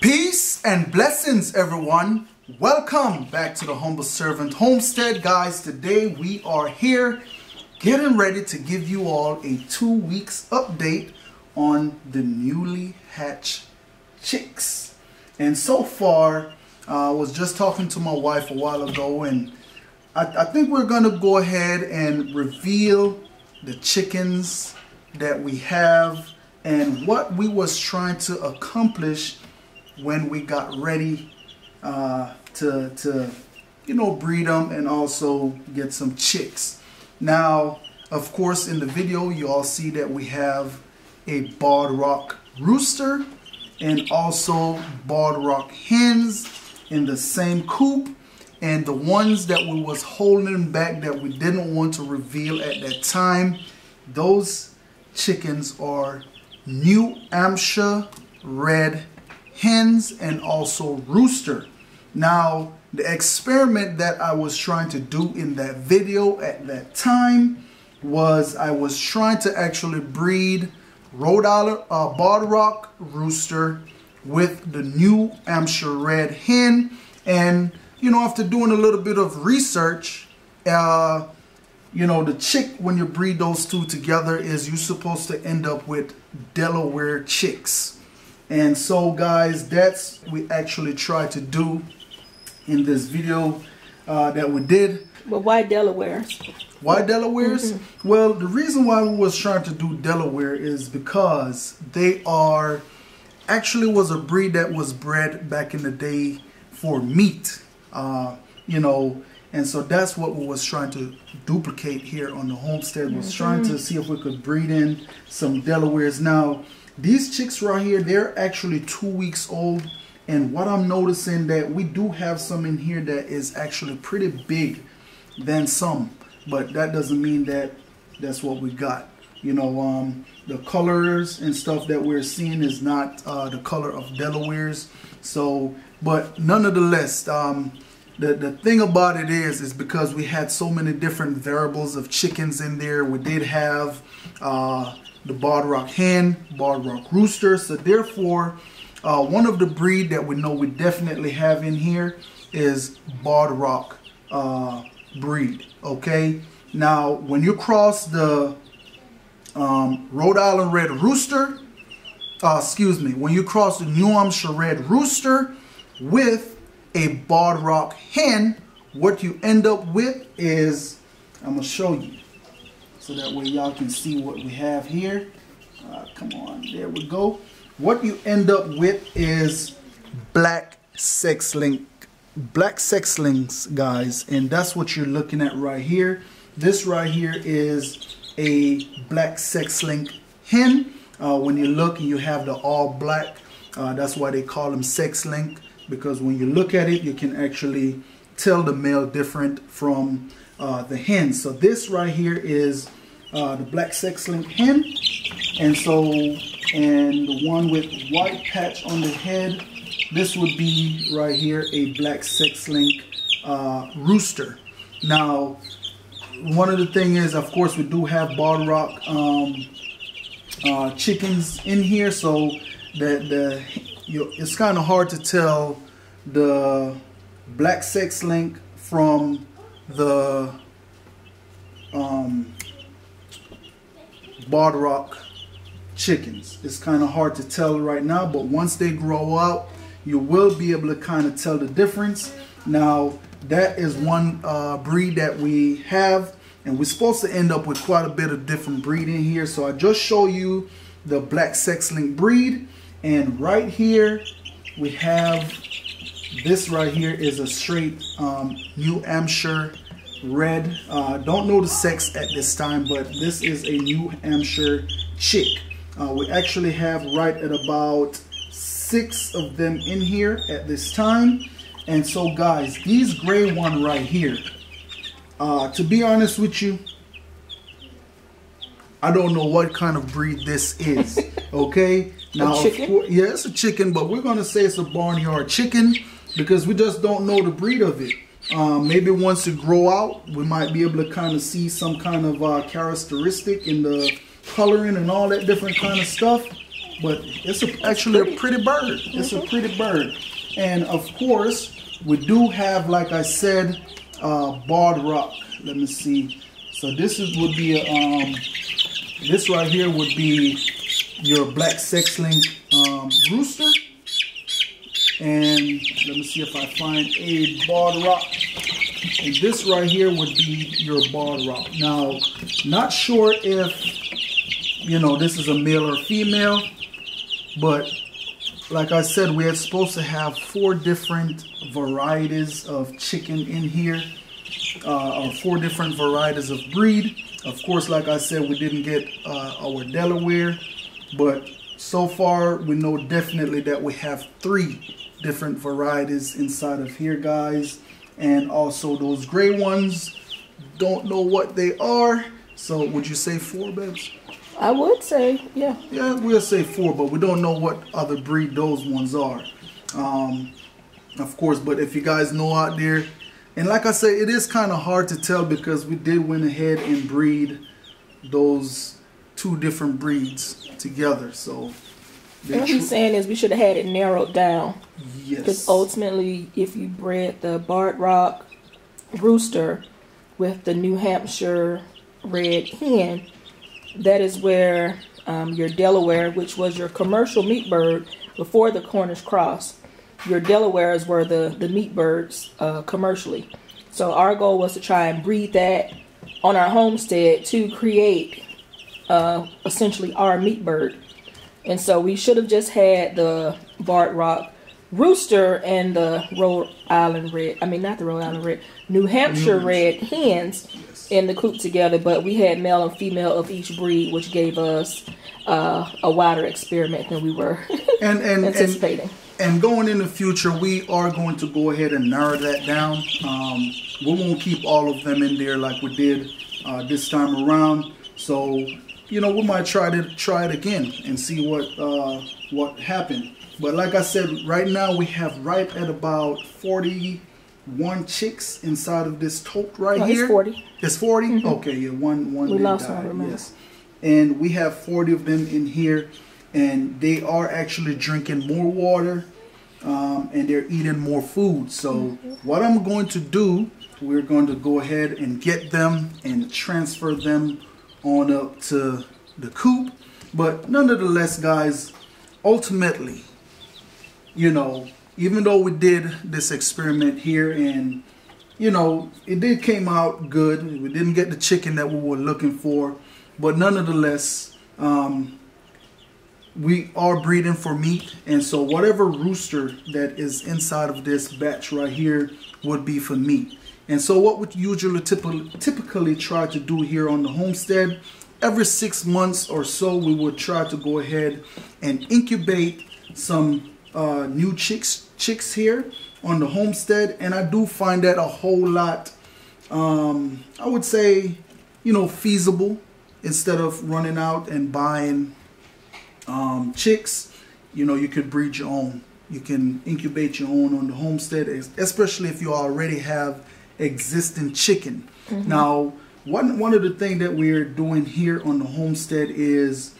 Peace and blessings, everyone. Welcome back to the Humble Servant Homestead. Guys, today we are here getting ready to give you all a 2 weeks update on the newly hatched chicks. And so far, I was just talking to my wife a while ago, and I think we're going to go ahead and reveal the chickens that we have and what we was trying to accomplish when we got ready to breed them and also get some chicks. Now, of course, in the video you all see that we have a Barred Rock rooster and also Barred Rock hens in the same coop, and the ones that we was holding back that we didn't want to reveal at that time, those chickens are New Hampshire red hens and also rooster. Now, the experiment that I was trying to do in that video at that time was I was trying to actually breed Rhode Island Barred Rock rooster with the New Hampshire red hen. And after doing a little bit of research, the chick, when you breed those two together, is you're supposed to end up with Delaware chicks. And so, guys, that's what we actually tried to do in this video that we did. But why Delawares? Why Delawares? Mm-hmm. Well, the reason why we was trying to do Delaware is because they are actually was a breed that was bred back in the day for meat, and so that's what we was trying to duplicate here on the homestead. Was trying to see if we could breed in some Delawares. Now, these chicks right here, they're actually 2 weeks old, and what I'm noticing that we do have some in here that is actually pretty big than some, but that doesn't mean that that's what we got. The colors and stuff that we're seeing is not the color of Delawares. So, but nonetheless, the thing about it is because we had so many different variables of chickens in there. We did have the Barred Rock hen, Barred Rock rooster. So therefore, one of the breed that we know we definitely have in here is Barred Rock breed. Okay. Now, when you cross the Rhode Island red rooster, when you cross the New Hampshire red rooster with a Barred Rock hen, what you end up with is, I'm going to show you so that way y'all can see what we have here. Come on, there we go. What you end up with is black sex-link, guys, and that's what you're looking at right here. This right here is a black sex-link hen. When you look and you have the all black, that's why they call them sex-link, because when you look at it, you can actually tell the male different from the hen. So this right here is the black sex-link hen, and the one with white patch on the head, this would be right here a black sex-link rooster. Now, one of the things is, of course, we do have Barred Rock chickens in here, so it's kind of hard to tell the black sex-link from the Barred Rock chickens. It's kind of hard to tell right now, but once they grow out, you will be able to kind of tell the difference. Now, that is one breed that we have, and we're supposed to end up with quite a bit of different breed in here. So I just show you the black sex-link breed, and right here we have this right here is a straight New Hampshire red. Don't know the sex at this time, but this is a New Hampshire chick. We actually have right at about 6 of them in here at this time. And so, guys, these gray one right here, to be honest with you, I don't know what kind of breed this is. Okay, now, of course, yeah, it's a chicken, but we're gonna say it's a barnyard chicken because we just don't know the breed of it. Maybe once it grow out, we might be able to kind of see some kind of characteristic in the coloring and all that different kind of stuff. but it's actually a pretty bird. It's a pretty bird. And of course, we do have, like I said, barred rock. Let me see. So this would be a, this right here would be your black sex-link rooster. And let me see if I find a barred rock. And this right here would be your barred rock. Now, not sure if, you know, this is a male or female, but like I said, we are supposed to have 4 different varieties of chicken in here, or 4 different varieties of breed. Of course, like I said, we didn't get our Delaware, but so far we know definitely that we have 3 different varieties inside of here, guys. And also those gray ones, don't know what they are. So would you say 4, Babs? I would say, yeah. Yeah, we'll say 4, but we don't know what other breed those ones are. Of course, but if you guys know out there, and like I say, it is kind of hard to tell because we did went ahead and breed those 2 different breeds together. So what he's saying is we should have had it narrowed down. Yes. Because ultimately, if you bred the barred rock rooster with the New Hampshire red hen, that is where your Delaware, which was your commercial meat bird before the Cornish cross, your Delawares were the meat birds commercially. So our goal was to try and breed that on our homestead to create essentially our meat bird. And so we should have just had the barred rock rooster and the Rhode Island red, not the Rhode Island red, New Hampshire red hens in the coop together, but we had male and female of each breed, which gave us a wider experiment than we were anticipating. And going in the future, we are going to go ahead and narrow that down. We won't keep all of them in there like we did this time around. So, you know, we might try it again and see what happened. But like I said, right now we have right at about 41 chicks inside of this tote right here. It's 40. It's 40? Mm-hmm. Okay, yeah, one we lost one, remember. Yes. And we have 40 of them in here, and they are actually drinking more water, and they're eating more food. So what I'm going to do, we're going to go ahead and get them and transfer them on up to the coop. But nonetheless, guys, ultimately, you know, even though we did this experiment here and, you know, it did came out good. We didn't get the chicken that we were looking for. But nonetheless, we are breeding for meat. And so whatever rooster that is inside of this batch right here would be for meat. And so what we usually typically try to do here on the homestead, every 6 months or so, we would try to go ahead and incubate some new chicks here on the homestead. And I do find that a whole lot, I would say, you know, feasible. Instead of running out and buying chicks, you know, you could breed your own. You can incubate your own on the homestead, especially if you already have existing chicken. Mm-hmm. Now, one of the things that we're doing here on the homestead is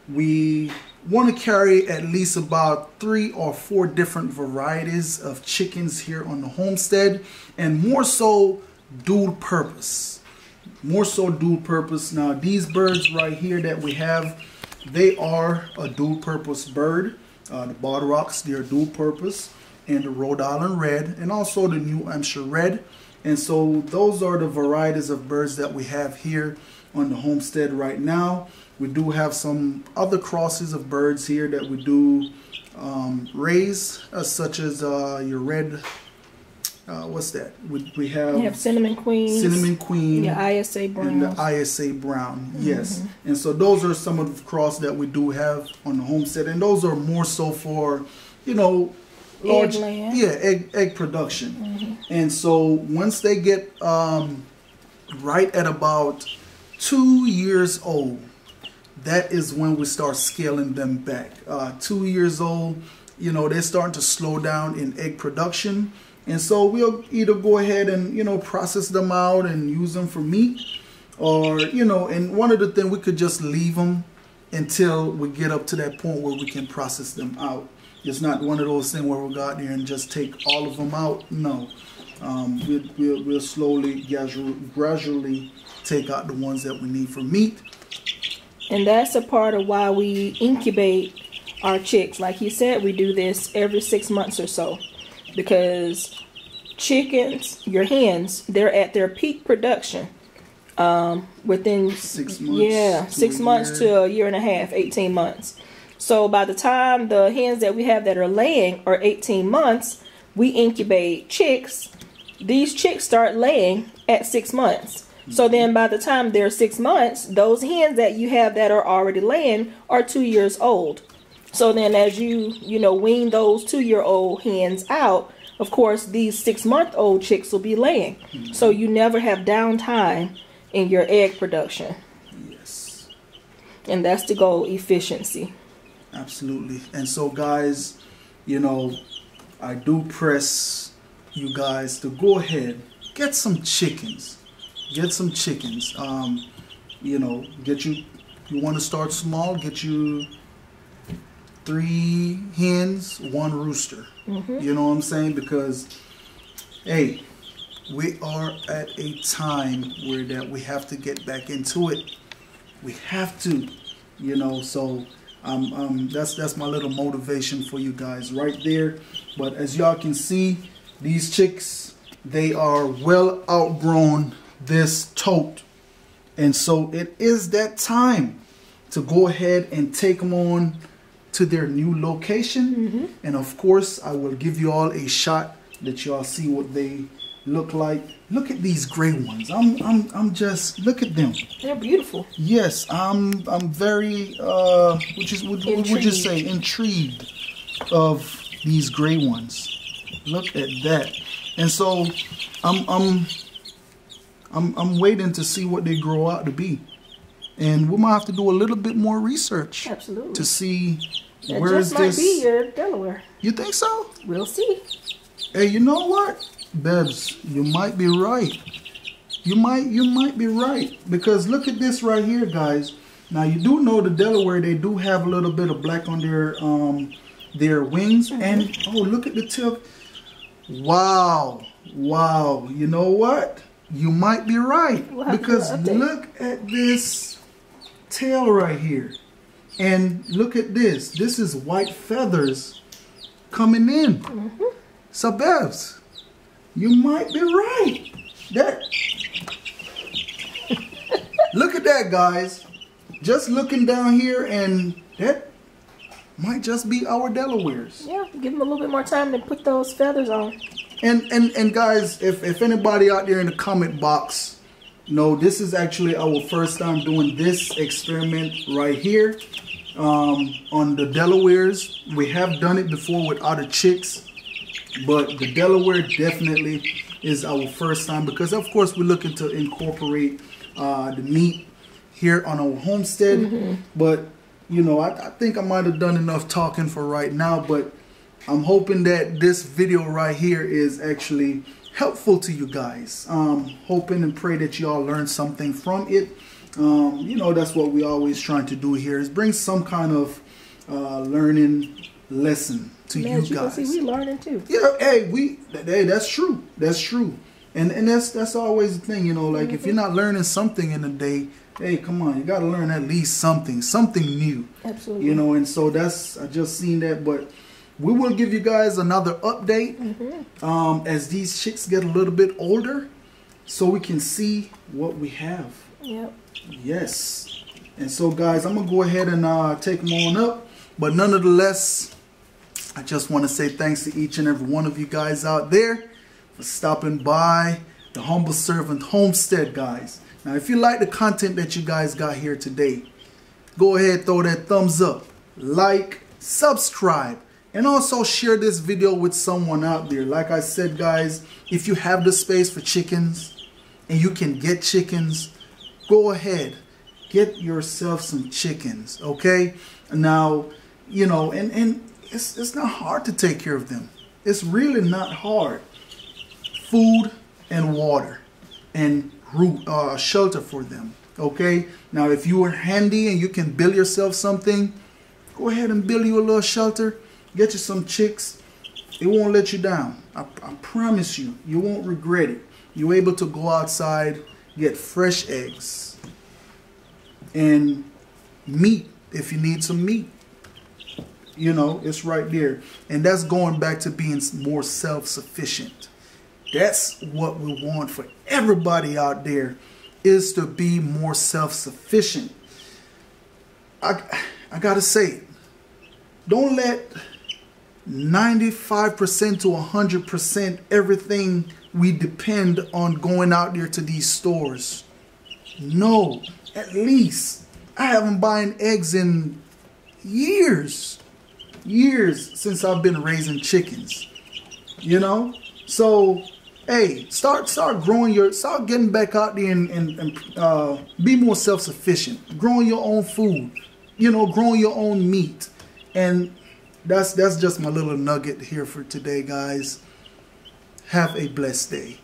we want to carry at least about 3 or 4 different varieties of chickens here on the homestead, and more so dual purpose. More so dual purpose. Now, these birds right here that we have, they are a dual purpose bird. The barred rocks, they're dual purpose, and the Rhode Island red, and also the New Hampshire red. And so those are the varieties of birds that we have here on the homestead right now. We do have some other crosses of birds here that we do raise, such as your red, what's that? We have cinnamon queen, your ISA brown, and the ISA brown. Yes, and so those are some of the cross that we do have on the homestead, and those are more so for, you know, large, egg production. And so once they get right at about 2 years old, that is when we start scaling them back. 2 years old, you know, they're starting to slow down in egg production. And so we'll either go ahead and, you know, process them out and use them for meat, or, you know, and one of the things, we could just leave them until we get up to that point where we can process them out. It's not one of those things where we'll go out there and just take all of them out. No. We'll slowly, gradually take out the ones that we need for meat. And that's a part of why we incubate our chicks. Like he said, we do this every 6 months or so. Because chickens, your hens, they're at their peak production within 6 months. Yeah, 6 months to a year and a half, 18 months. So by the time the hens that we have that are laying are 18 months, we incubate chicks. These chicks start laying at 6 months. So then by the time they're 6 months, those hens that you have that are already laying are 2 years old. So then as you wean those 2-year-old hens out, of course, these 6-month-old chicks will be laying. So you never have downtime in your egg production. Yes. And that's the goal, efficiency. Absolutely. And so, guys, I do press you guys to go ahead, get some chickens. Get some chickens. You want to start small, get you 3 hens, 1 rooster. You know what I'm saying? Because, hey, we are at a time where that we have to get back into it. We have to, so that's my little motivation for you guys right there. But as y'all can see, these chicks, they are well outgrown this tote. And so it is that time to go ahead and take them on to their new location. And of course, I will give you all a shot that y'all see what they look like. Look at these gray ones. I'm just, look at them. They're beautiful. Yes, I'm very would you say intrigued of these gray ones. Look at that. And so I'm waiting to see what they grow out to be. And we might have to do a little bit more research. Absolutely. To see that where is this. Just might be your Delaware. You think so? We'll see. Hey, you know what, Bebs? You might be right. You might be right, because look at this right here, guys. Now you do know the Delaware, they do have a little bit of black on their wings, and oh, look at the tip. Wow. You know what? You might be right, because look at this tail right here. And look at this. This is white feathers coming in. So, Bebs, you might be right. Look at that, guys. Just looking down here, and that might just be our Delawares. Yeah, give them a little bit more time to put those feathers on. And guys, if anybody out there in the comment box, this is actually our first time doing this experiment right here on the Delawares. We have done it before with other chicks, but the Delaware definitely is our first time, because of course we're looking to incorporate the meat here on our homestead. But I think I might have done enough talking for right now, but I'm hoping that this video right here is actually helpful to you guys. Hoping and pray that y'all learn something from it. That's what we always trying to do here, is bring some kind of learning lesson to you guys. See, we learning too. Yeah, hey, that's true. That's true. And that's always the thing, like if you're not learning something in a day, hey, come on, you got to learn at least something new. Absolutely. And so I just seen that, but we will give you guys another update as these chicks get a little bit older, so we can see what we have. Yep. Yes. And so, guys, I'm going to go ahead and take them on up. But nonetheless, I just want to say thanks to each and every one of you guys out there for stopping by the Humble Servant Homestead, guys. Now, if you like the content that you guys got here today, go ahead, throw that thumbs up, like, subscribe, and also share this video with someone out there. Like I said, guys, if you have the space for chickens and you can get chickens, go ahead, get yourself some chickens, okay? Now, and it's not hard to take care of them. It's really not hard. Food and water and shelter for them. Okay, now if you are handy and you can build yourself something, go ahead and build you a little shelter. Get you some chicks. It won't let you down. I promise you, you won't regret it. You're able to go outside, get fresh eggs and meat if you need some meat. You know, it's right there. And that's going back to being more self-sufficient. That's what we want for everybody out there, is to be more self-sufficient. I gotta say, don't let 95% to 100% everything we depend on going out there to these stores. No, at least I haven't buying eggs in years since I've been raising chickens, you know. So hey, start getting back out there and be more self-sufficient, growing your own food, you know, growing your own meat. And that's just my little nugget here for today, guys. Have a blessed day.